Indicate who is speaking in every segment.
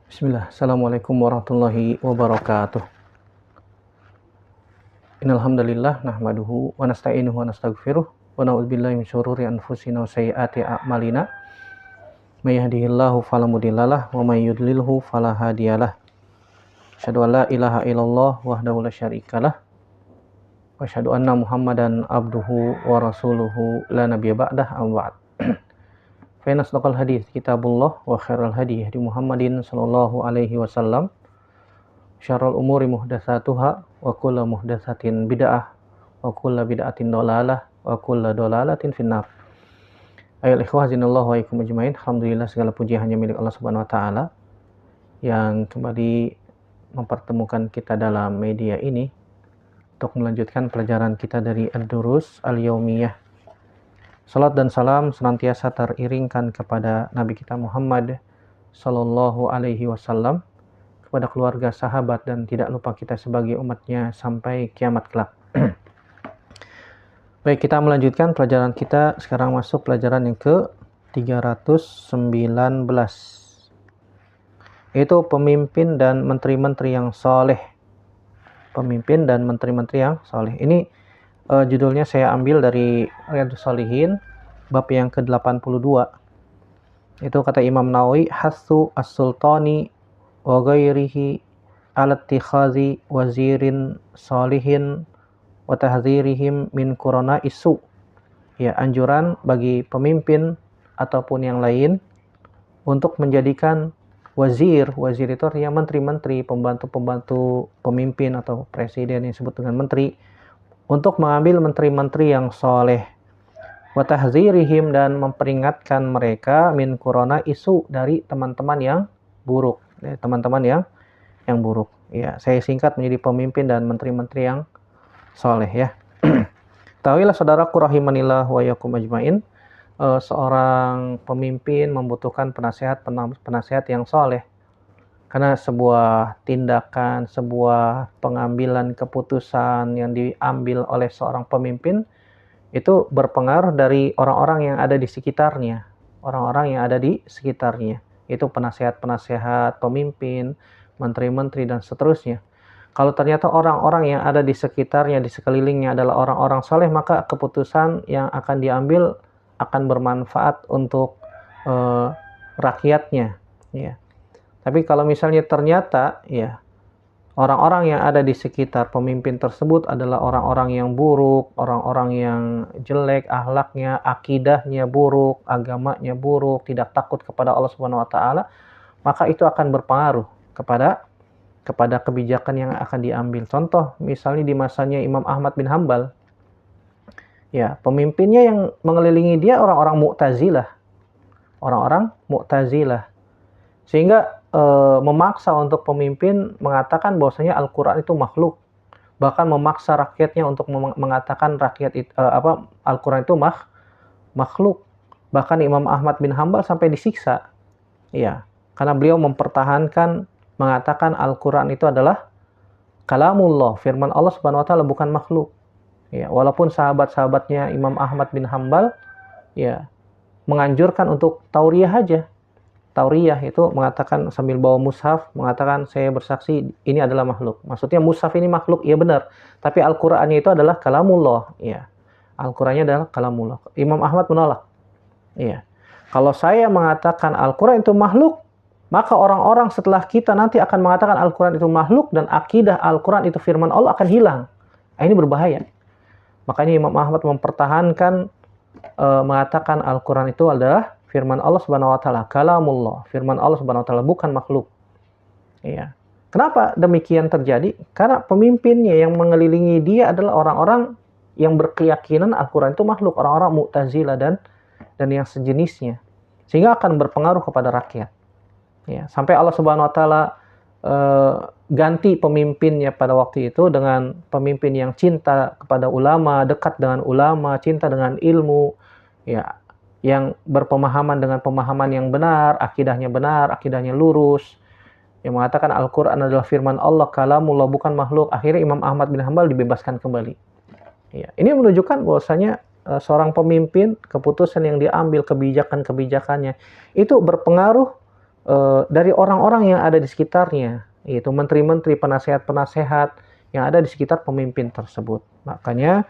Speaker 1: Bismillah. Assalamualaikum warahmatullahi wabarakatuh. Innal hamdalillah nahmaduhu wa nasta'inuhu wa nastaghfiruh wa na'udzubillahi min syururi anfusina wa sayyiati a'malina. May yahdihillahu fala mudhillalah wa may yudlilhu fala hadiyalah. Asyhadu an la ilaha illallah wahdahu la syarikalah wa asyhadu anna Muhammadan abduhu wa rasuluhu la nabiyya ba'dah amma ba'd. Fa inna asdaqal hadits kitabullah wa khairal hadi hadi Muhammadin sallallahu alaihi wasallam. Syarrul umuri muhdatsatuha wa kullu muhdatsatin bid'ah wa kullu bid'atin dhalalah wa kullu dhalalatin finnar. Ayol ikhwah zinallahu wa ikum ajmain. Alhamdulillah, segala puji hanya milik Allah Subhanahu wa taala yang kembali mempertemukan kita dalam media ini untuk melanjutkan pelajaran kita dari Ad-Durus Al-Yaumiyah. Salat dan salam senantiasa teriringkan kepada Nabi kita Muhammad sallallahu alaihi wasallam, kepada keluarga, sahabat, dan tidak lupa kita sebagai umatnya sampai kiamat kelak. Baik, kita melanjutkan pelajaran kita. Sekarang masuk pelajaran yang ke-319, yaitu pemimpin dan menteri-menteri yang soleh. Pemimpin dan menteri-menteri yang soleh. Ini judulnya saya ambil dari Riyadhus Shalihin, bab yang ke-82. Itu kata Imam Nawawi, hasu as-sultani wa ghairihi ala ittikhadhi wazirin salihin wa tahdzirihim min corona isu. Ya, anjuran bagi pemimpin ataupun yang lain untuk menjadikan wazir itu artinya menteri-menteri, pembantu-pembantu pemimpin atau presiden yang disebut dengan menteri, untuk mengambil menteri-menteri yang soleh, wa tahdzirihim, dan memperingatkan mereka min corona isu, dari teman-teman yang buruk. Yang buruk. Ya, saya singkat menjadi pemimpin dan menteri-menteri yang soleh, ya. Tahuilah saudaraku rahimanillah wa yakum ajmain, seorang pemimpin membutuhkan penasihat yang soleh. Karena sebuah tindakan, sebuah pengambilan keputusan yang diambil oleh seorang pemimpin itu berpengaruh dari orang-orang yang ada di sekitarnya. Itu penasihat-penasihat pemimpin, menteri-menteri, dan seterusnya. Kalau ternyata orang-orang yang ada di sekitarnya, di sekelilingnya adalah orang-orang soleh, maka keputusan yang akan diambil akan bermanfaat untuk rakyatnya, ya. Tapi kalau misalnya ternyata ya orang-orang yang ada di sekitar pemimpin tersebut adalah orang-orang yang buruk, orang-orang yang jelek akhlaknya, akidahnya buruk, agamanya buruk, tidak takut kepada Allah Subhanahu wa taala, maka itu akan berpengaruh kepada kebijakan yang akan diambil. Contoh misalnya di masanya Imam Ahmad bin Hanbal. Ya, pemimpinnya yang mengelilingi dia orang-orang Mu'tazilah. Sehingga memaksa untuk pemimpin mengatakan bahwasanya Al-Quran itu makhluk, bahkan memaksa rakyatnya untuk mengatakan Al-Quran itu makhluk. Bahkan Imam Ahmad bin Hanbal sampai disiksa, ya, karena beliau mempertahankan mengatakan Al-Quran itu adalah kalamullah, firman Allah Subhanahu wa taala, bukan makhluk. Ya, walaupun sahabat-sahabatnya Imam Ahmad bin Hanbal ya menganjurkan untuk tauriyah aja. Tauriyah itu mengatakan sambil bawa mushaf, mengatakan saya bersaksi ini adalah makhluk. Maksudnya mushaf ini makhluk, iya benar. Tapi Al-Qur'annya itu adalah kalamullah, ya. Al-Qur'annya adalah kalamullah. Imam Ahmad menolak. Iya. Kalau saya mengatakan Al-Qur'an itu makhluk, maka orang-orang setelah kita nanti akan mengatakan Al-Qur'an itu makhluk, dan akidah Al-Qur'an itu firman Allah akan hilang. Nah, ini berbahaya. Makanya Imam Ahmad mempertahankan mengatakan Al-Qur'an itu adalah firman Allah Subhanahu wa taala, kalamullah, firman Allah Subhanahu wa taala, bukan makhluk. Iya. Kenapa demikian terjadi? Karena pemimpinnya yang mengelilingi dia adalah orang-orang yang berkeyakinan Al-Qur'an itu makhluk, orang-orang Mu'tazilah dan yang sejenisnya. Sehingga akan berpengaruh kepada rakyat. Ya, sampai Allah Subhanahu wa taala ganti pemimpinnya pada waktu itu dengan pemimpin yang cinta kepada ulama, dekat dengan ulama, cinta dengan ilmu, ya, yang berpemahaman dengan pemahaman yang benar, akidahnya lurus, yang mengatakan Al-Quran adalah firman Allah, kalamullah, bukan makhluk. Akhirnya Imam Ahmad bin Hanbal dibebaskan kembali. Ya, ini menunjukkan bahwasanya seorang pemimpin, keputusan yang diambil, kebijakan-kebijakannya itu berpengaruh dari orang-orang yang ada di sekitarnya, yaitu menteri-menteri, penasehat-penasehat yang ada di sekitar pemimpin tersebut. Makanya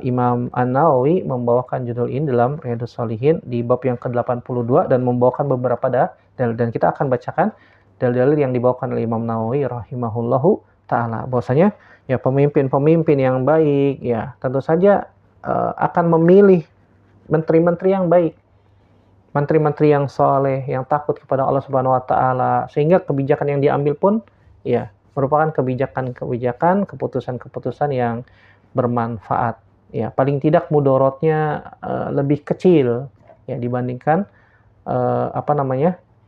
Speaker 1: Imam An-Nawawi membawakan judul ini dalam Riyadhus Shalihin di bab yang ke-82 dan membawakan beberapa dalil, dan kita akan bacakan dalil-dalil yang dibawakan oleh Imam Nawawi rahimahullahu taala. Bahwasanya ya pemimpin-pemimpin yang baik ya tentu saja akan memilih menteri-menteri yang baik, menteri-menteri yang soleh, yang takut kepada Allah Subhanahu wa taala, sehingga kebijakan yang diambil pun ya merupakan kebijakan-kebijakan, keputusan-keputusan yang bermanfaat. Ya, paling tidak mudorotnya lebih kecil ya dibandingkan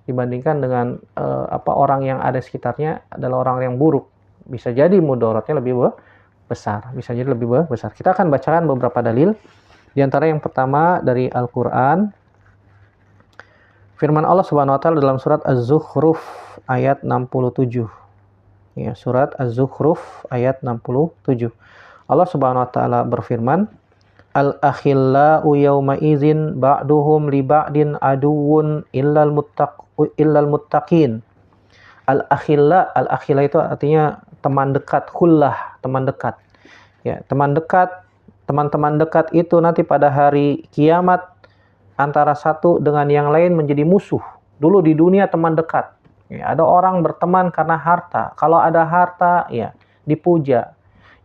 Speaker 1: dibandingkan dengan orang yang ada sekitarnya adalah orang yang buruk. Bisa jadi mudorotnya lebih besar, bisa jadi lebih besar. Kita akan bacakan beberapa dalil. Di antara yang pertama dari Al-Qur'an, firman Allah Subhanahu wa taala dalam surat Az-Zukhruf ayat 67. Ya, surat Az-Zukhruf ayat 67. Allah Subhanahu wa taala berfirman, Al-akhillau yawma idzin ba'duhum li ba'din aduwwun illal muttaqin. Al-akhilla itu artinya teman dekat, khullah, teman dekat. Ya, teman dekat, teman-teman dekat itu nanti pada hari kiamat antara satu dengan yang lain menjadi musuh. Dulu di dunia teman dekat. Ya, ada orang berteman karena harta. Kalau ada harta, ya dipuja,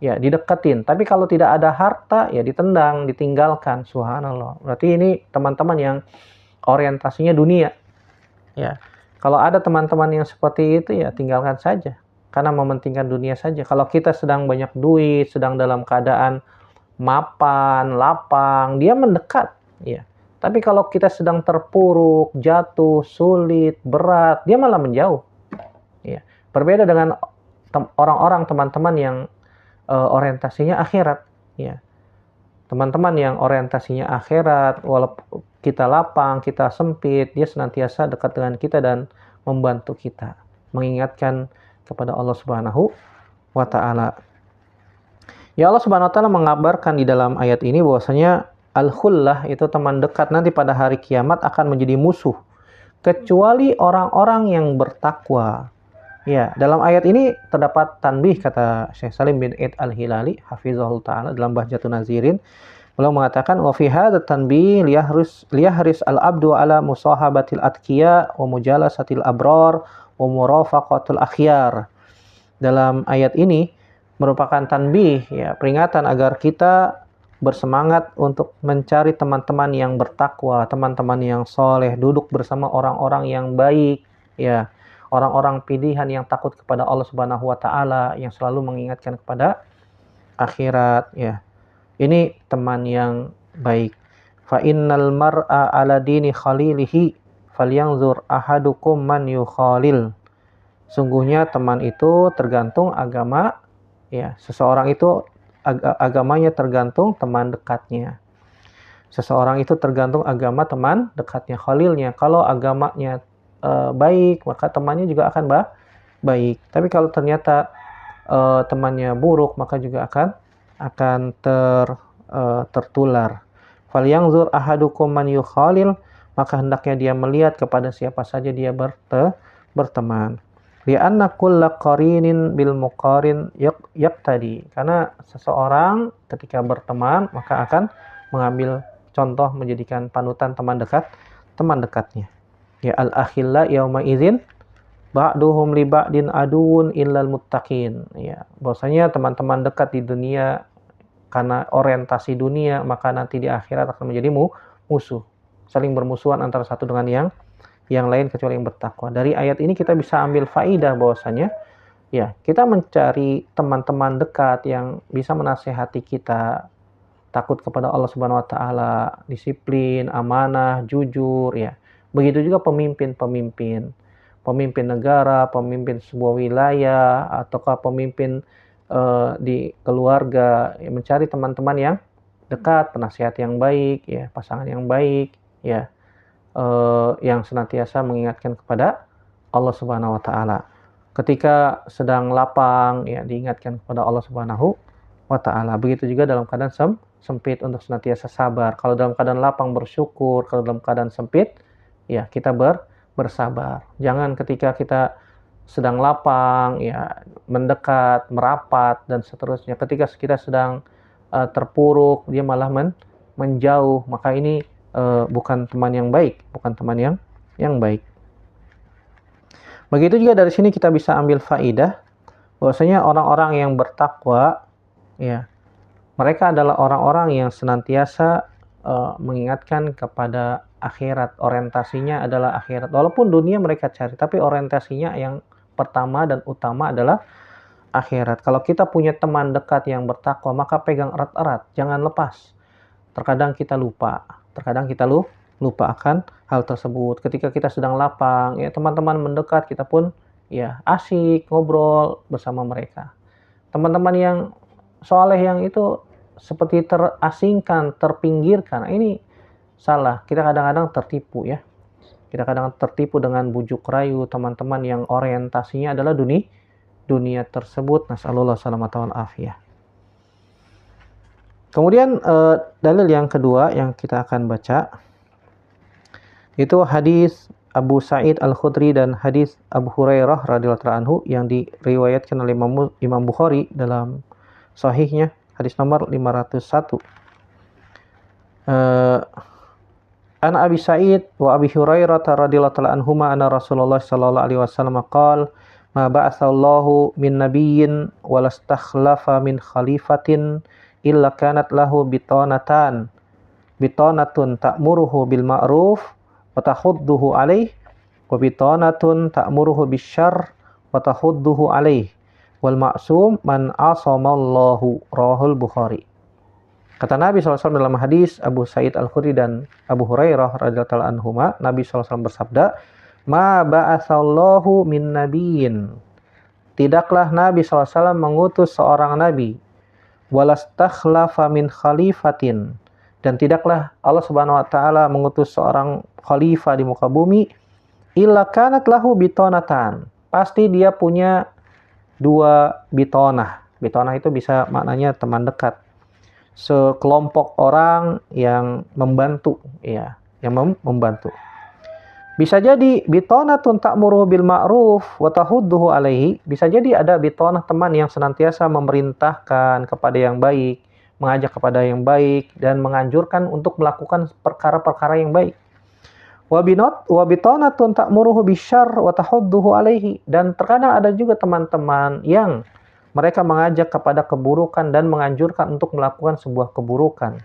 Speaker 1: ya dideketin. Tapi kalau tidak ada harta, ya ditendang, ditinggalkan. Subhanallah. Berarti ini teman-teman yang orientasinya dunia. Ya, kalau ada teman-teman yang seperti itu, ya tinggalkan saja. Karena mementingkan dunia saja. Kalau kita sedang banyak duit, sedang dalam keadaan mapan, lapang, dia mendekat. Ya. Tapi kalau kita sedang terpuruk, jatuh, sulit, berat, dia malah menjauh. Ya. Berbeda dengan orang-orang, teman-teman yang orientasinya akhirat. Ya. Teman-teman yang orientasinya akhirat, walaupun kita lapang, kita sempit, dia senantiasa dekat dengan kita dan membantu kita, mengingatkan kepada Allah Subhanahu wa taala. Ya, Allah Subhanahu wa taala mengabarkan di dalam ayat ini bahwasanya al-khullah itu teman dekat nanti pada hari kiamat akan menjadi musuh kecuali orang-orang yang bertakwa. Ya, dalam ayat ini terdapat tanbih, kata Syekh Salim bin Eid Al-Hilali hafizahul taala dalam Bahjatun Nazirin. Beliau mengatakan wa fi hadza tanbih liyahris al-abdu ala musahabatil atqiya wa mujalasatil abrar wa murafaqatul akhyar. Dalam ayat ini merupakan tanbih, ya, peringatan agar kita bersemangat untuk mencari teman-teman yang bertakwa, teman-teman yang soleh, duduk bersama orang-orang yang baik, ya, orang-orang pilihan yang takut kepada Allah Subhanahu wa taala, yang selalu mengingatkan kepada akhirat, ya. Ini teman yang baik. Fa innal mar'a ala dini khalilihi falyanzur ahadukum man yukhalil. Sungguhnya teman itu tergantung agama, ya. Seseorang itu agamanya tergantung teman dekatnya. Seseorang itu tergantung agama teman dekatnya, khalilnya. Kalau agamanya baik, maka temannya juga akan baik. Tapi kalau ternyata temannya buruk, maka juga akan tertular. Falyanzur ahadukum man yukhalil, maka hendaknya dia melihat kepada siapa saja dia berteman. Li'anna kulla qarinin bil muqarin yaqtadi. Karena seseorang ketika berteman maka akan mengambil contoh, menjadikan panutan teman dekatnya. Ya, al-akhilla yauma idzin ba'duhum li ba'din aduwwun illal muttaqin. Ya, bahwasanya teman-teman dekat di dunia karena orientasi dunia, maka nanti di akhirat akan menjadi musuh, saling bermusuhan antara satu dengan yang lain kecuali yang bertakwa. Dari ayat ini kita bisa ambil faidah bahwasanya ya, kita mencari teman-teman dekat yang bisa menasehati kita, takut kepada Allah Subhanahu wa taala, disiplin, amanah, jujur, ya. Begitu juga pemimpin negara, pemimpin sebuah wilayah, ataukah pemimpin di keluarga, ya, mencari teman-teman yang dekat, penasihat yang baik, ya, pasangan yang baik, ya, yang senantiasa mengingatkan kepada Allah Subhanahu wa taala. Ketika sedang lapang, ya, diingatkan kepada Allah Subhanahu wa taala. Begitu juga dalam keadaan sempit untuk senantiasa sabar. Kalau dalam keadaan lapang bersyukur, kalau dalam keadaan sempit, ya, kita bersabar. Jangan ketika kita sedang lapang, ya mendekat, merapat, dan seterusnya. Ketika kita sedang terpuruk, dia malah menjauh. Maka ini bukan teman yang baik, bukan teman yang baik. Begitu juga dari sini kita bisa ambil faidah bahwasanya orang-orang yang bertakwa, ya, mereka adalah orang-orang yang senantiasa mengingatkan kepada akhirat. Orientasinya adalah akhirat. Walaupun dunia mereka cari, tapi orientasinya yang pertama dan utama adalah akhirat. Kalau kita punya teman dekat yang bertakwa, maka pegang erat-erat, jangan lepas. Terkadang kita lupa akan hal tersebut. Ketika kita sedang lapang, ya teman-teman mendekat, kita pun ya asik ngobrol bersama mereka. Teman-teman yang soleh yang itu seperti terasingkan, terpinggirkan. Ini salah. Kita kadang-kadang tertipu ya. Kita kadang tertipu dengan bujuk rayu teman-teman yang orientasinya adalah dunia tersebut. Nasallallahu salamata wal afiyah. Kemudian dalil yang kedua yang kita akan baca itu hadis Abu Sa'id Al-Khudri dan hadis Abu Hurairah radhiyallahu anhu yang diriwayatkan oleh Imam Bukhari dalam sahihnya, hadis nomor 501. An Abi Sa'id wa Abi Hurairah radhiyallahu anhuma anna Rasulullah sallallahu alaihi wasallam qala ma ba'atsallahu min nabiyyin walastakhlafa min khalifatin illa kanat lahu bitanatun ta'muruhu bil ma'ruf wa tahudduhu alaih wa bitanatun ta'muruhu bisyarr wa tahudduhu alaih wal ma'sum man asamallahu, rawahul Bukhari. Kata Nabi SAW dalam hadis Abu Sa'id Al-Khudri dan Abu Hurairah radhiyallahu anhuma, Nabi SAW bersabda, ma ba'atsallahu min nabiyyin, tidaklah Nabi SAW mengutus seorang nabi, walastakhlafa min khalifatin, dan tidaklah Allah Subhanahu wa taala mengutus seorang khalifah di muka bumi, illa kanat lahu bitonatan, pasti dia punya dua bitonah. Bitonah itu bisa maknanya teman dekat, sekelompok orang yang membantu, ya, yang membantu. Bisa jadi bitonatun ta'muruhu bil ma'ruf wa tahudduhu alaihi, bisa jadi ada bitonah teman yang senantiasa memerintahkan kepada yang baik, mengajak kepada yang baik, dan menganjurkan untuk melakukan perkara-perkara yang baik. Wa bitonatun ta'muruhu bisyarr wa tahudduhu alaihi, dan terkadang ada juga teman-teman yang mereka mengajak kepada keburukan dan menganjurkan untuk melakukan sebuah keburukan.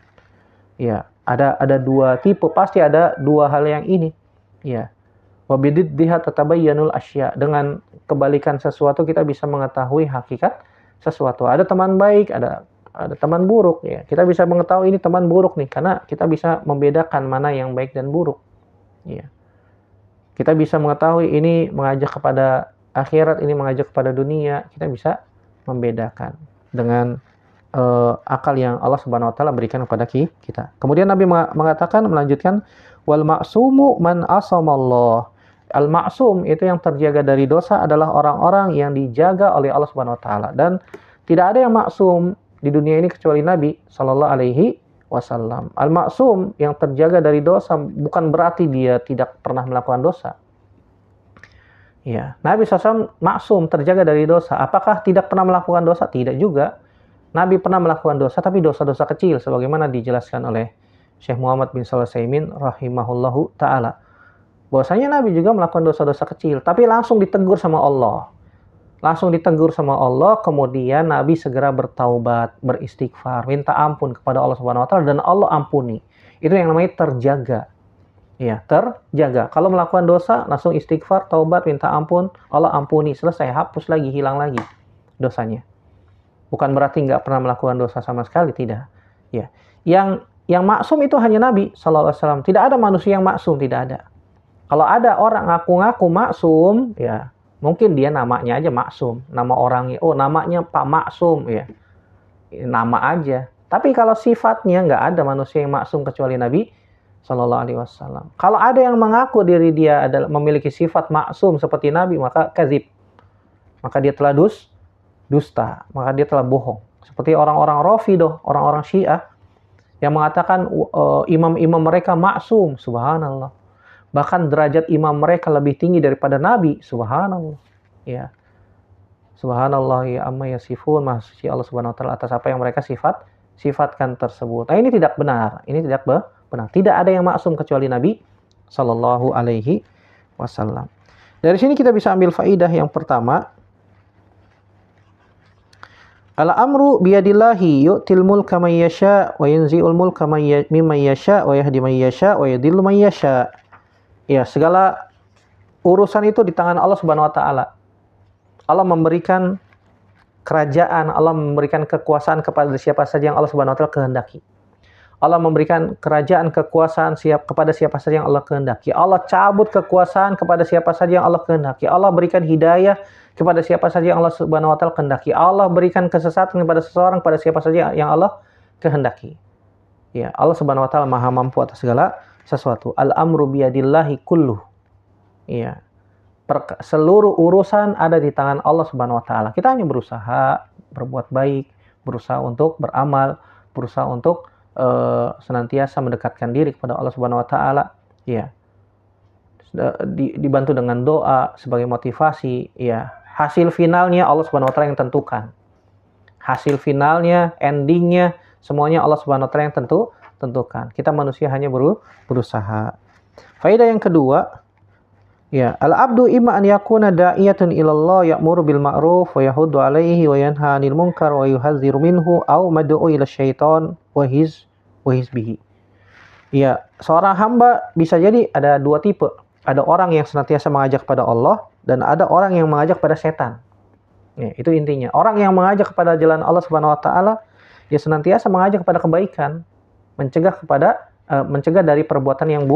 Speaker 1: Ya, ada dua tipe, pasti ada dua hal yang ini. Ya. Wa bididdiha tatabayyanul asya, dengan kebalikan sesuatu kita bisa mengetahui hakikat sesuatu. Ada teman baik, ada teman buruk, ya. Kita bisa mengetahui ini teman buruk nih karena kita bisa membedakan mana yang baik dan buruk. Ya. Kita bisa mengetahui ini mengajak kepada akhirat, ini mengajak kepada dunia. Kita bisa membedakan dengan akal yang Allah Subhanahu wa taala berikan kepada kita. Kemudian Nabi melanjutkan, wal ma'sumu man asamallah. Al ma'sum itu yang terjaga dari dosa adalah orang-orang yang dijaga oleh Allah Subhanahu wa taala, dan tidak ada yang maksum di dunia ini kecuali Nabi sallallahu alaihi wasallam. Al ma'sum yang terjaga dari dosa bukan berarti dia tidak pernah melakukan dosa. Ya, Nabi SAW maksum, terjaga dari dosa. Apakah tidak pernah melakukan dosa? Tidak juga. Nabi pernah melakukan dosa, tapi dosa-dosa kecil, sebagaimana dijelaskan oleh Syekh Muhammad bin Shalih Al-Utsaimin rahimahullahu ta'ala. Bahwasanya Nabi juga melakukan dosa-dosa kecil, tapi langsung ditegur sama Allah. Kemudian Nabi segera bertaubat, beristighfar, minta ampun kepada Allah Subhanahu wa taala, dan Allah ampuni. Itu yang namanya terjaga. Ya, terjaga. Kalau melakukan dosa, langsung istighfar, taubat, minta ampun, Allah ampuni, selesai, hapus lagi, hilang lagi dosanya. Bukan berarti nggak pernah melakukan dosa sama sekali, tidak. Ya, yang maksum itu hanya Nabi sallallahu alaihi wasallam. Tidak ada manusia yang maksum, tidak ada. Kalau ada orang ngaku-ngaku maksum, ya mungkin dia namanya aja maksum, nama orangnya, oh namanya Pak Maksum, ya nama aja. Tapi kalau sifatnya nggak ada manusia yang maksum kecuali Nabi sallallahu alaihi wasallam. Kalau ada yang mengaku diri dia adalah memiliki sifat maksum seperti Nabi, maka kadzib. Maka dia telah dusta, maka dia telah bohong. Seperti orang-orang Rafidhah, orang-orang Syiah yang mengatakan imam-imam mereka maksum, subhanallah. Bahkan derajat imam mereka lebih tinggi daripada Nabi. Subhanallah. Ya. Subhanallah ya amma yasifun, maha suci Allah Subhanahu wa taala atas apa yang mereka sifatkan tersebut. Nah, ini tidak benar. Ini tidak benar. Tidak ada yang maksum kecuali Nabi sallallahu alaihi wasallam. Dari sini kita bisa ambil faidah yang pertama, al-amru biyadillahi yu'til mulka man yasha wa yanzi'ul mulka mimman yasha wa yahdi man yasha wa yudhillu man yasha. Ya, segala urusan itu di tangan Allah Subhanahu wa taala. Allah memberikan kerajaan, Allah memberikan kekuasaan kepada siapa saja yang Allah Subhanahu wa taala kehendaki. Allah memberikan kerajaan, kekuasaan kepada siapa saja yang Allah kehendaki. Allah cabut kekuasaan kepada siapa saja yang Allah kehendaki. Allah berikan hidayah kepada siapa saja yang Allah Subhanahu wa taala kehendaki. Allah berikan kesesatan kepada seseorang, pada siapa saja yang Allah kehendaki. Ya, Allah Subhanahu wa taala Maha mampu atas segala sesuatu. Al-amru biyadillahi kulluh. Ya. Seluruh urusan ada di tangan Allah Subhanahu wa taala. Kita hanya berusaha berbuat baik, berusaha untuk beramal, berusaha untuk senantiasa mendekatkan diri kepada Allah Subhanahu wa taala, ya. Dibantu dengan doa sebagai motivasi, ya. Hasil finalnya Allah Subhanahu wa taala yang tentukan. Hasil finalnya, endingnya, semuanya Allah Subhanahu wa taala yang tentukan. Kita manusia hanya berusaha. Faedah yang kedua, ya, al-abdu imma an yakuna da'iyatun ilallah ya'muru bil ma'ruf wa yahuddu 'alaihi wa yanha 'anil munkar wa yuhadziru minhu aw mad'u ila syaitan wa hizbihi. Ya, seorang hamba bisa jadi ada dua tipe. Ada orang yang senantiasa mengajak kepada Allah dan ada orang yang mengajak pada setan. Ya, itu intinya. Orang yang mengajak kepada jalan Allah Subhanahu wa taala, dia senantiasa mengajak kepada kebaikan, mencegah dari perbuatan yang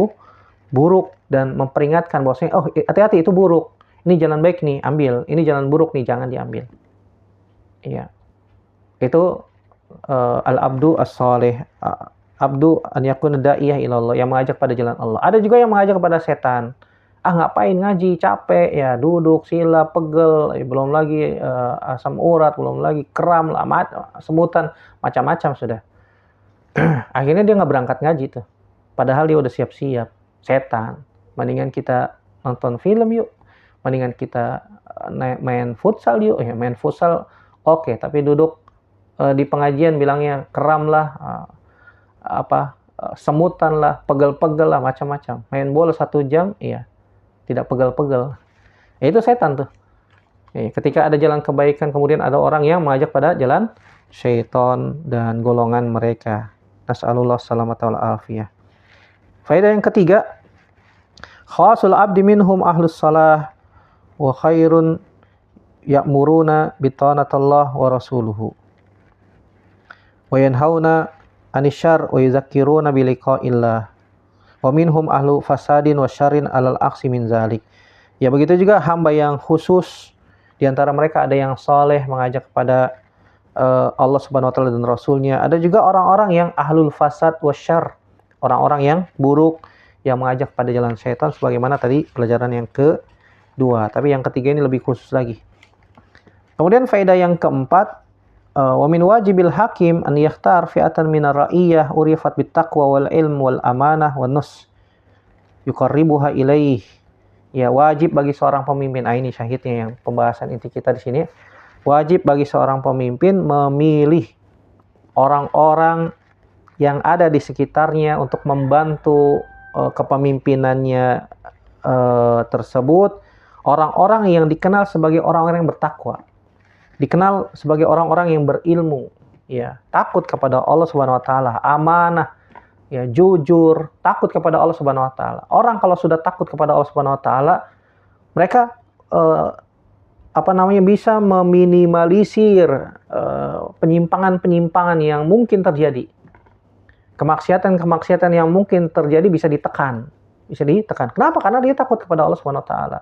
Speaker 1: buruk dan memperingatkan bahwasanya oh hati-hati itu buruk. Ini jalan baik nih, ambil. Ini jalan buruk nih, jangan diambil. Iya. Itu al-abdu as-salih. Abdu an yakuna da'iyah ilallah, yang mengajak pada jalan Allah. Ada juga yang mengajak kepada setan. Ngapain ngaji, capek ya, duduk sila pegel, belum lagi asam urat, belum lagi kram lah, semutan, macam-macam sudah. Akhirnya dia nggak berangkat ngaji tuh. Padahal dia udah siap-siap. Setan. Mendingan kita nonton film yuk. Mendingan kita main futsal yuk. Ya, main futsal oke, tapi duduk di pengajian bilangnya kram lah, semutan lah, pegel-pegel lah, macam-macam. Main bola 1 jam, iya, tidak pegel-pegel. Ya, itu setan tuh. Ya, ketika ada jalan kebaikan, kemudian ada orang yang mengajak pada jalan syaitan dan golongan mereka. Nas'alullah salamata wal afiyah. Faedah yang ketiga, khasul abdi minhum ahlus salah wa khairun ya'muruna bitanatallah wa rasuluhu wa yanhauna anisyar wa yuzakkiruna biliqa'illah wa minhum ahlu fasadin wa syarrin alal aksi min zalik. Ya, begitu juga hamba yang khusus, di antara mereka ada yang saleh mengajak kepada Allah Subhanahu wa taala dan Rasulnya. Ada juga orang-orang yang ahlul fasad wa syarr, orang-orang yang buruk yang mengajak pada jalan syaitan, sebagaimana tadi pelajaran yang kedua. Tapi yang ketiga ini lebih khusus lagi. Kemudian faedah yang keempat, wa min wajibil hakim an yakhtar fi'atan minar ra'iyah urifat bit taqwa wal ilm wal amanah wan nus yuqarribuha ilaih. Ya, wajib bagi seorang pemimpin. Ini syahidnya yang pembahasan inti kita di sini. Wajib bagi seorang pemimpin memilih orang-orang yang ada di sekitarnya untuk membantu kepemimpinannya tersebut, orang-orang yang dikenal sebagai orang-orang yang bertakwa, dikenal sebagai orang-orang yang berilmu, ya, takut kepada Allah Subhanahu wa taala, amanah, ya, jujur, takut kepada Allah Subhanahu wa taala. Orang kalau sudah takut kepada Allah Subhanahu wa taala, mereka bisa meminimalisir penyimpangan-penyimpangan yang mungkin terjadi. Kemaksiatan yang mungkin terjadi bisa ditekan. Kenapa? Karena dia takut kepada Allah Subhanahu wa taala.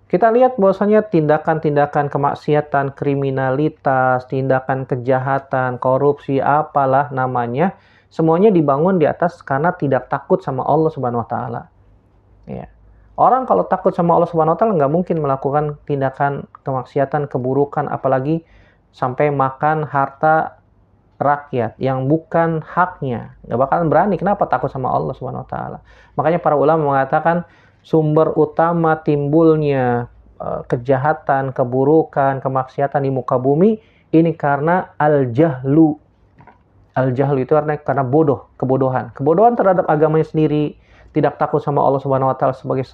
Speaker 1: Kita lihat bahwasanya tindakan-tindakan kemaksiatan, kriminalitas, tindakan kejahatan, korupsi, apalah namanya, semuanya dibangun di atas karena tidak takut sama Allah Subhanahu wa taala. Ya. Orang kalau takut sama Allah Subhanahu wa taala nggak mungkin melakukan tindakan kemaksiatan, keburukan, apalagi sampai makan harta rakyat yang bukan haknya, nggak bakalan berani. Kenapa? Takut sama Allah Subhanahu wa taala. Makanya para ulama mengatakan sumber utama timbulnya kejahatan, keburukan, kemaksiatan di muka bumi ini karena al-jahlu. Al-jahlu itu karena bodoh, kebodohan. Kebodohan terhadap agamanya sendiri, tidak takut sama Allah Subhanahu wa taala sebagai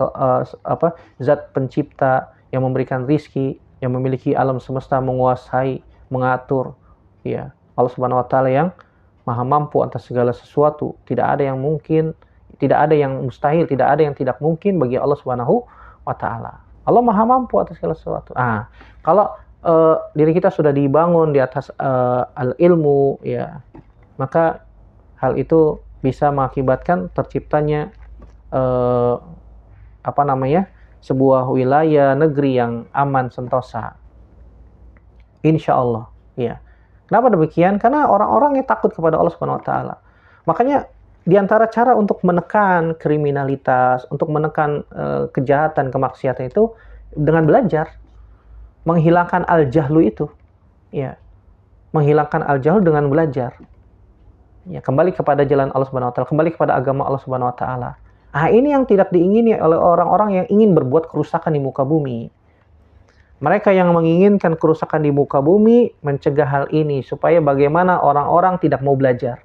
Speaker 1: zat pencipta yang memberikan rizki, yang memiliki alam semesta, menguasai, mengatur. Ya, Allah Subhanahu wa taala yang Maha mampu atas segala sesuatu. Tidak ada yang mungkin, tidak ada yang mustahil, tidak ada yang tidak mungkin bagi Allah Subhanahu wa taala. Allah Maha mampu atas segala sesuatu. Kalau diri kita sudah dibangun di atas al-ilmu, ya, maka hal itu bisa mengakibatkan terciptanya sebuah wilayah negeri yang aman sentosa. Insya Allah, ya. Kenapa demikian? Karena orang-orang yang takut kepada Allah Subhanahu wa taala. Makanya di antara cara untuk menekan kriminalitas, untuk menekan kejahatan, kemaksiatan itu dengan belajar, menghilangkan al-jahlu itu. Ya. Menghilangkan al-jahlu dengan belajar. Ya, kembali kepada jalan Allah Subhanahu wa taala, kembali kepada agama Allah Subhanahu wa taala. Ini yang tidak diingini oleh orang-orang yang ingin berbuat kerusakan di muka bumi. Mereka yang menginginkan kerusakan di muka bumi mencegah hal ini supaya bagaimana orang-orang tidak mau belajar.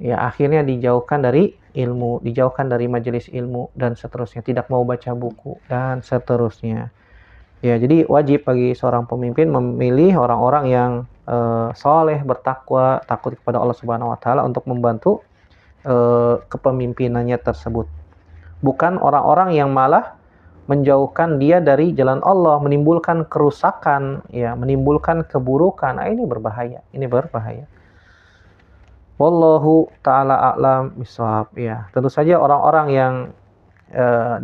Speaker 1: Ya, akhirnya dijauhkan dari ilmu, dijauhkan dari majelis ilmu dan seterusnya, tidak mau baca buku dan seterusnya. Ya, jadi wajib bagi seorang pemimpin memilih orang-orang yang soleh, bertakwa, takut kepada Allah Subhanahu wa taala untuk membantu kepemimpinannya tersebut. Bukan orang-orang yang malah menjauhkan dia dari jalan Allah, menimbulkan kerusakan, ya, menimbulkan keburukan. Ini berbahaya. Ini berbahaya. Wallahu taala a'lam bishawab. Ya, tentu saja orang-orang yang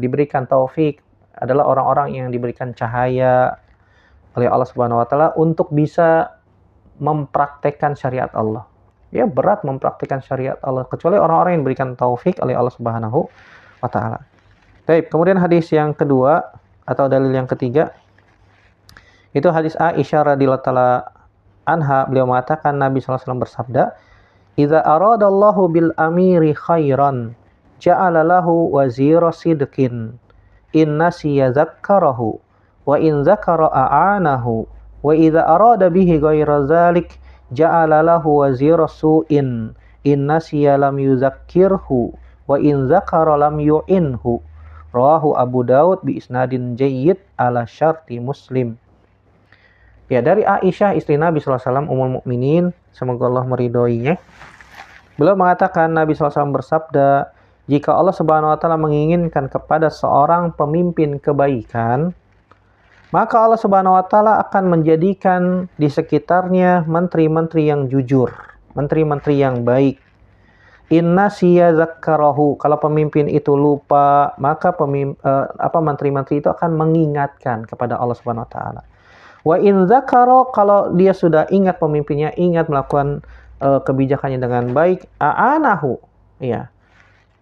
Speaker 1: diberikan taufik adalah orang-orang yang diberikan cahaya oleh Allah Subhanahu wa taala untuk bisa mempraktekkan syariat Allah. Ya, berat mempraktekkan syariat Allah kecuali orang-orang yang diberikan taufik oleh Allah Subhanahu wa taala. Baik, kemudian hadis yang kedua atau dalil yang ketiga itu hadis Aisyah radhiyallahu taala anha, beliau mengatakan Nabi sallallahu alaihi wasallam bersabda, "Idza aradallahu bil amiri khairan ja'ala lahu wazira sidqin in nasiya dzakkarahu wa in dzakara a'anahu wa idza arada bihi ghaira dzalik ja'ala lahu wazira su'in in nasiya lam yuzakkirhu wa in dzakara lam yu'inhu." Rawahu Abu Daud bi isnadin jayyid ala syarti Muslim. Ya, dari Aisyah istri Nabi sallallahu alaihi wasallam, ummul mukminin, semoga Allah meridhoinya. Beliau mengatakan Nabi sallallahu alaihi wasallam bersabda, jika Allah Subhanahu wa taala menginginkan kepada seorang pemimpin kebaikan, maka Allah Subhanahu wa taala akan menjadikan di sekitarnya menteri-menteri yang jujur, menteri-menteri yang baik. Inna siya zakkarahu, kalau pemimpin itu lupa, maka menteri-menteri itu akan mengingatkan kepada Allah Subhanahu wa taala. Wa in zakara, kalau dia sudah ingat, pemimpinnya ingat melakukan kebijakannya dengan baik, a'anahu, ya.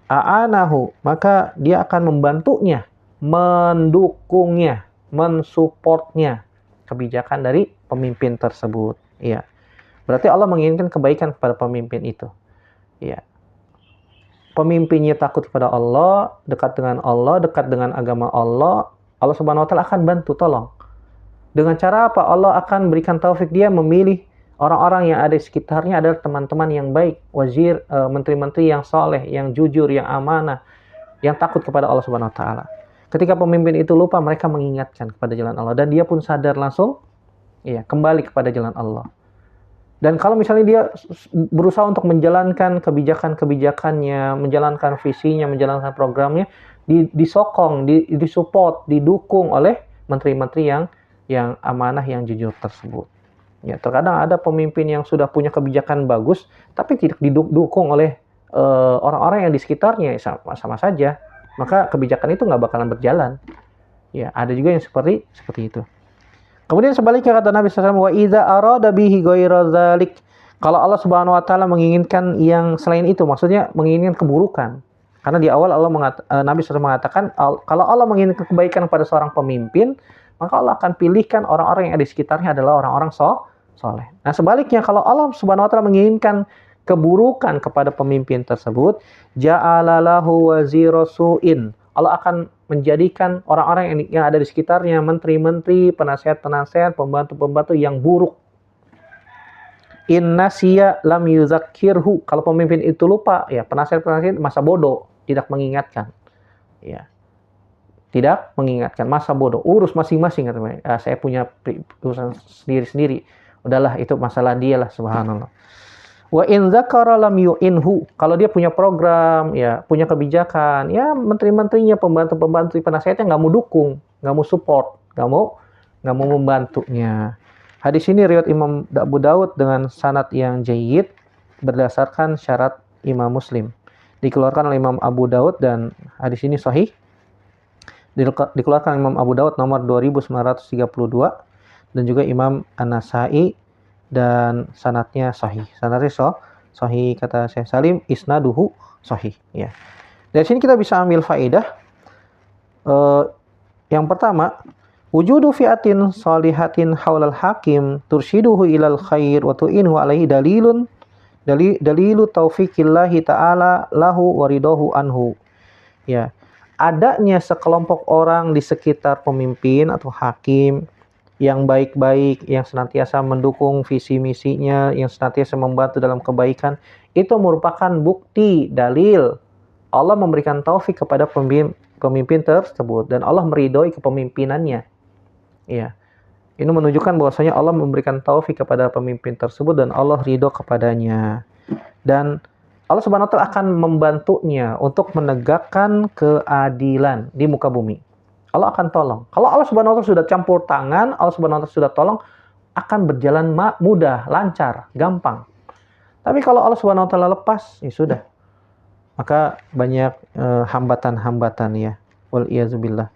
Speaker 1: A'anahu, maka dia akan membantunya, mendukungnya, mensupportnya kebijakan dari pemimpin tersebut, ya. Berarti Allah menginginkan kebaikan kepada pemimpin itu. Ya. Pemimpinnya takut kepada Allah, dekat dengan Allah, dekat dengan agama Allah, Allah Subhanahu wa taala akan bantu, tolong. Dengan cara apa? Allah akan berikan taufik dia memilih orang-orang yang ada di sekitarnya adalah teman-teman yang baik, wazir, menteri-menteri yang soleh, yang jujur, yang amanah, yang takut kepada Allah Subhanahu wa taala. Ketika pemimpin itu lupa, mereka mengingatkan kepada jalan Allah dan dia pun sadar langsung, ya, kembali kepada jalan Allah. Dan kalau misalnya dia berusaha untuk menjalankan kebijakan-kebijakannya, menjalankan visinya, menjalankan programnya, disokong, disupport, didukung oleh menteri-menteri yang amanah, yang jujur tersebut. Ya, terkadang ada pemimpin yang sudah punya kebijakan bagus, tapi tidak didukung oleh orang-orang yang di sekitarnya, sama saja. Maka kebijakan itu nggak bakalan berjalan. Ya, ada juga yang seperti itu. Kemudian sebaliknya kata Nabi SAW, wa idza arada bihi ghaira dzalik, kalau Allah Subhanahu wa taala menginginkan yang selain itu, maksudnya menginginkan keburukan. Karena di awal Nabi SAW mengatakan kalau Allah menginginkan kebaikan pada seorang pemimpin, maka Allah akan pilihkan orang-orang yang ada di sekitarnya adalah orang-orang soleh. Nah sebaliknya kalau Allah Subhanahu wa taala menginginkan keburukan kepada pemimpin tersebut, ja'alalahu wazira su'in. Allah akan menjadikan orang-orang yang ada di sekitarnya, menteri-menteri, penasihat-penasihat, pembantu-pembantu yang buruk. Inna siya lam yuzakkirhu. Kalau pemimpin itu lupa, ya penasihat-penasihat masa bodoh, tidak mengingatkan. Ya. Tidak mengingatkan, masa bodoh. Urus masing-masing katanya. Saya punya urusan sendiri-sendiri. Udahlah, itu masalah dia lah, subhanallah. Wa in dzakara lam yu'inhu. Kalau dia punya program, ya punya kebijakan, ya menteri-menterinya, pembantu-pembantu, penasihatnya nggak mau dukung, nggak mau support, nggak mau membantunya. Hadis ini riwayat Imam Abu Daud dengan sanad yang jayyid berdasarkan syarat Imam Muslim. Dikeluarkan oleh Imam Abu Daud dan hadis ini sahih. Dikeluarkan Imam Abu Daud nomor 2932 dan juga Imam An-Nasa'i dan sanadnya sahih. Sanadnya sahih kata Syekh Salim, isnaduhu sahih ya. Dari sini kita bisa ambil faedah. Yang pertama, wujudu fi'atin salihatin haulal hakim turshiduhu ilal khair wa tu'inhu alaihi dalilu taufiqillahi ta'ala lahu waridahu anhu. Ya. Adanya sekelompok orang di sekitar pemimpin atau hakim yang baik-baik, yang senantiasa mendukung visi misinya, yang senantiasa membantu dalam kebaikan, itu merupakan bukti, dalil Allah memberikan taufik kepada pemimpin tersebut dan Allah meridhoi kepemimpinannya. Ya. Ini menunjukkan bahwasanya Allah memberikan taufik kepada pemimpin tersebut dan Allah ridho kepadanya. Dan Allah Subhanahu wa taala akan membantunya untuk menegakkan keadilan di muka bumi. Allah akan tolong. Kalau Allah Subhanahu wa taala sudah campur tangan, Allah Subhanahu wa taala sudah tolong, akan berjalan mudah, lancar, gampang. Tapi kalau Allah Subhanahu wa taala lepas, ya sudah. Maka banyak hambatan-hambatan ya. Wal iyazubillah.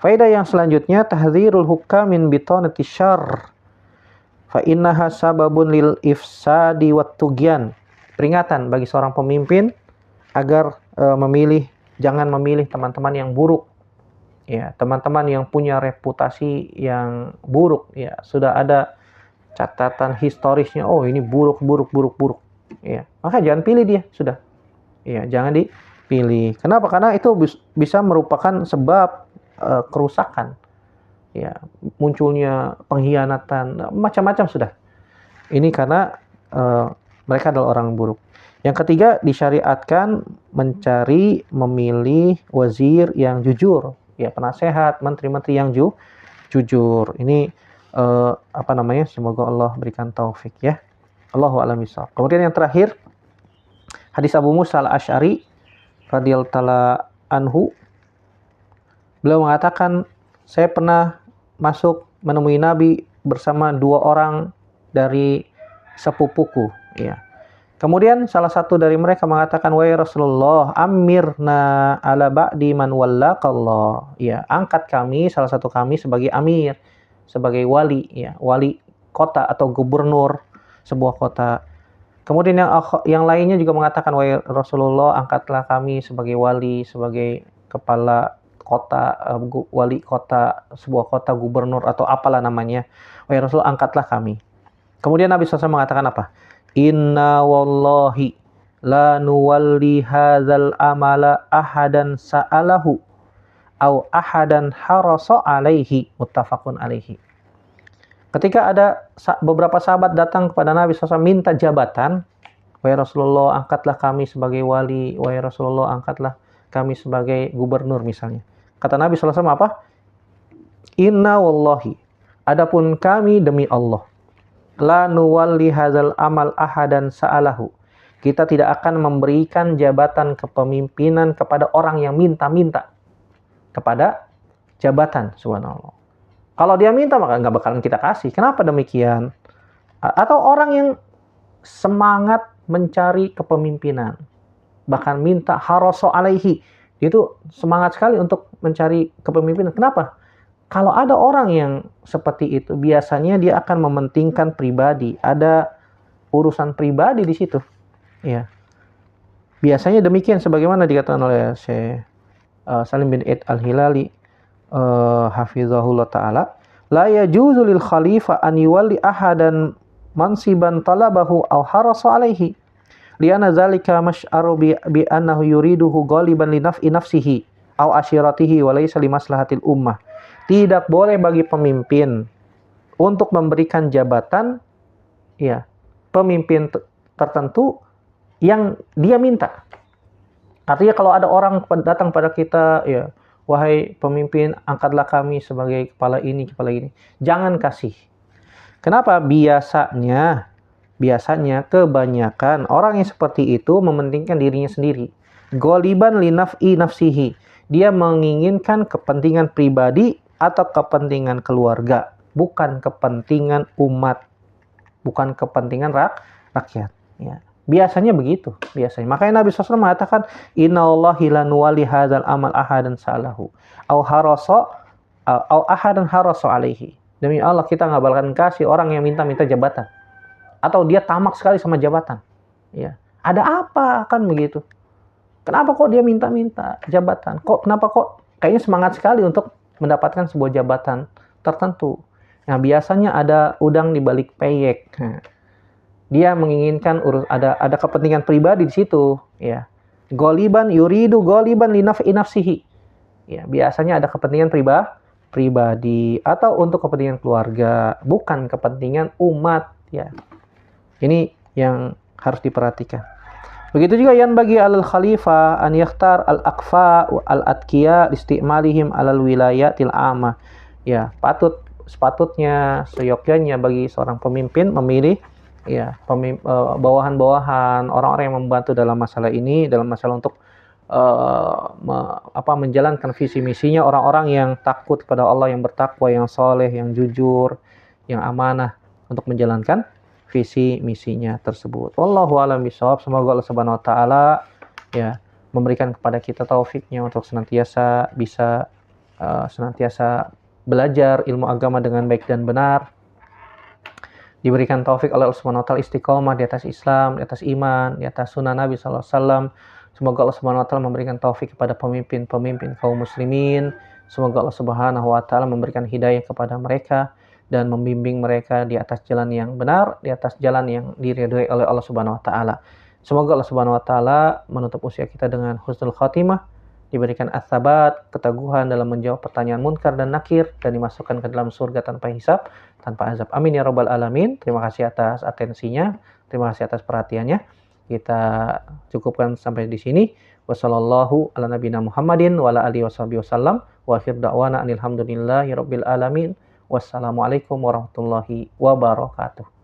Speaker 1: Faedah yang selanjutnya, tahdzirul hukam min bitanati syarr. Fa innaha sababun lil ifsadi wat tughyan. Peringatan bagi seorang pemimpin agar jangan memilih teman-teman yang buruk. Ya, teman-teman yang punya reputasi yang buruk, ya, sudah ada catatan historisnya. Oh, ini buruk. Ya, maka jangan pilih dia, sudah. Ya, jangan dipilih. Kenapa? Karena itu bisa merupakan sebab kerusakan. Ya, munculnya pengkhianatan, macam-macam sudah. Ini karena mereka adalah orang buruk. Yang ketiga, disyariatkan memilih wazir yang jujur, ya penasehat, menteri-menteri yang jujur. Ini semoga Allah berikan taufik ya. Allahu a'lam bishawab. Kemudian yang terakhir, hadis Abu Musa al-Asy'ari radhiyallahu ta'ala anhu. Beliau mengatakan, saya pernah masuk menemui Nabi bersama 2 orang dari sepupuku, ya. Kemudian salah satu dari mereka mengatakan, wahai Rasulullah, amirna ala ba'di man wallaqallah. Ya, angkat kami, salah satu kami sebagai amir, sebagai wali, ya, wali kota atau gubernur sebuah kota. Kemudian yang lainnya juga mengatakan, wahai Rasulullah, angkatlah kami sebagai wali, sebagai kepala kota, wali kota, sebuah kota, gubernur atau apalah namanya. Wahai Rasulullah, angkatlah kami. Kemudian Nabi SAW mengatakan apa? Inna wallahi la nuwalli hadzal amala ahadan sa'alahu au ahadan harasa alaihi, muttafaqun alaihi. Ketika ada beberapa sahabat datang kepada Nabi SAW minta jabatan, wahai Rasulullah, angkatlah kami sebagai wali, wahai Rasulullah, angkatlah kami sebagai gubernur misalnya. Kata Nabi SAW apa? Inna wallahi, adapun kami demi Allah, la nuwalli hadzal amal ahadan sa'alahu. Kita tidak akan memberikan jabatan kepemimpinan kepada orang yang minta-minta kepada jabatan, subhanallah. Kalau dia minta maka nggak bakalan kita kasih. Kenapa demikian? Atau orang yang semangat mencari kepemimpinan, bahkan minta harasa alaihi, itu semangat sekali untuk mencari kepemimpinan. Kenapa? Kalau ada orang yang seperti itu, biasanya dia akan mementingkan pribadi. Ada urusan pribadi di situ. Ya. Biasanya demikian sebagaimana dikatakan oleh Syekh Salim bin Eid al-Hilali hafizahullah ta'ala. La yajuzu lil khalifah an yuwalli ahadan mansiban talabahu aw harasa alaihi lianna zalika mash'aru bi annahu yuriduhu ghaliban li naf'i nafsihi aw ashiratihi wa laysa li maslahatil ummah. Tidak boleh bagi pemimpin untuk memberikan jabatan ya pemimpin tertentu yang dia minta. Artinya kalau ada orang datang pada kita, ya, wahai pemimpin, angkatlah kami sebagai kepala ini, kepala ini. Jangan kasih. Kenapa? Biasanya kebanyakan orang yang seperti itu mementingkan dirinya sendiri. Ghaliban li naf'i nafsihi. Dia menginginkan kepentingan pribadi atau kepentingan keluarga, bukan kepentingan umat, bukan kepentingan rakyat. Ya. Biasanya begitu, biasanya. Makanya Nabi SAW mengatakan, Innallahi la nuwali hadzal amal ahadan sa'alahu au ahadan harasa alaihi. Demi Allah kita nggak bakalan kasih orang yang minta-minta jabatan atau dia tamak sekali sama jabatan. Ya. Ada apa kan begitu? Kenapa kok dia minta-minta jabatan? Kenapa kok kayaknya semangat sekali untuk mendapatkan sebuah jabatan tertentu? Nah, biasanya ada udang di balik peyek. Dia menginginkan ada kepentingan pribadi di situ, ya. Ghaliban yuridu ghaliban li naf'i nafsihi. Ya, biasanya ada kepentingan pribadi atau untuk kepentingan keluarga, bukan kepentingan umat, ya. Ini yang harus diperhatikan. Begitu juga yang bagi al-khalifah an yakhtar al-aqfa al-atqiya isti'malihim alal wilayatil amma. Ya, sepatutnya seyogyanya bagi seorang pemimpin memilih ya bawahan-bawahan orang-orang yang membantu dalam masalah ini, dalam masalah untuk menjalankan visi misinya, orang-orang yang takut kepada Allah, yang bertakwa, yang soleh, yang jujur, yang amanah untuk menjalankan visi misinya tersebut. Wallahu a'lam bishawab. Semoga Allah Subhanahu wa taala ya memberikan kepada kita taufiknya untuk senantiasa bisa senantiasa belajar ilmu agama dengan baik dan benar. Diberikan taufik oleh Allah Subhanahu wa taala istiqomah di atas Islam, di atas iman, di atas sunnah Nabi sallallahu alaihi wasallam. Semoga Allah Subhanahu wa taala memberikan taufik kepada pemimpin-pemimpin kaum muslimin. Semoga Allah Subhanahu wa taala memberikan hidayah kepada mereka dan membimbing mereka di atas jalan yang benar, di atas jalan yang diridhai oleh Allah Subhanahu wa taala. Semoga Allah Subhanahu wa taala menutup usia kita dengan husnul khatimah, diberikan ats-tsabat, keteguhan dalam menjawab pertanyaan munkar dan nakir, dan dimasukkan ke dalam surga tanpa hisab, tanpa azab. Amin ya rabbal alamin. Terima kasih atas atensinya, terima kasih atas perhatiannya. Kita cukupkan sampai di sini. Wassallallahu ala nabiyina Muhammadin wa ala alihi wasallam. Wa akhir da'wana alhamdulillahi rabbil alamin. Wassalamualaikum warahmatullahi wabarakatuh.